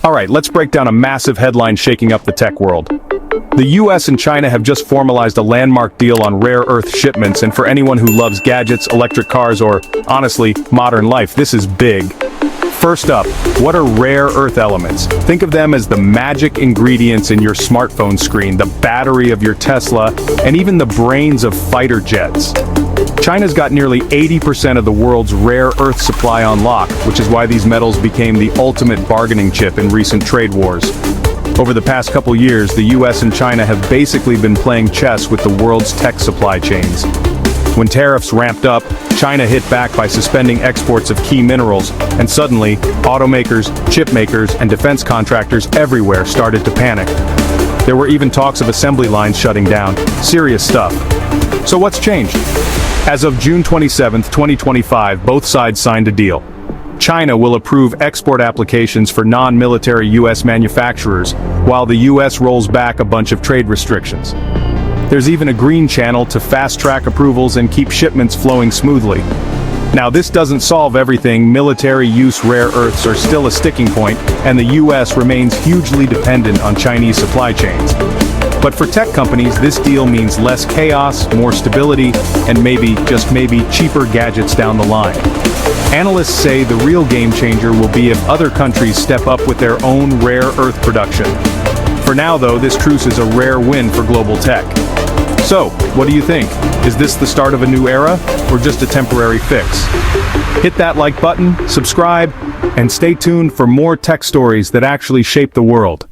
Alright, let's break down a massive headline shaking up the tech world. The US and China have just formalized a landmark deal on rare earth shipments, and for anyone who loves gadgets, electric cars, or, honestly, modern life, this is big. First up, what are rare earth elements? Think of them as the magic ingredients in your smartphone screen, the battery of your Tesla, and even the brains of fighter jets. China's got nearly 80% of the world's rare earth supply on lock, which is why these metals became the ultimate bargaining chip in recent trade wars. Over the past couple years, the US and China have basically been playing chess with the world's tech supply chains. When tariffs ramped up, China hit back by suspending exports of key minerals, and suddenly, automakers, chip makers, and defense contractors everywhere started to panic. There were even talks of assembly lines shutting down. Serious stuff. So what's changed? As of June 27, 2025, both sides signed a deal. China will approve export applications for non-military US manufacturers, while the US rolls back a bunch of trade restrictions. There's even a green channel to fast-track approvals and keep shipments flowing smoothly. Now, this doesn't solve everything. Military-use rare earths are still a sticking point, and the US remains hugely dependent on Chinese supply chains. But for tech companies, this deal means less chaos, more stability, and maybe, just maybe, cheaper gadgets down the line. Analysts say the real game changer will be if other countries step up with their own rare earth production. For now, though, this truce is a rare win for global tech. So, what do you think? Is this the start of a new era, or just a temporary fix? Hit that like button, subscribe, and stay tuned for more tech stories that actually shape the world.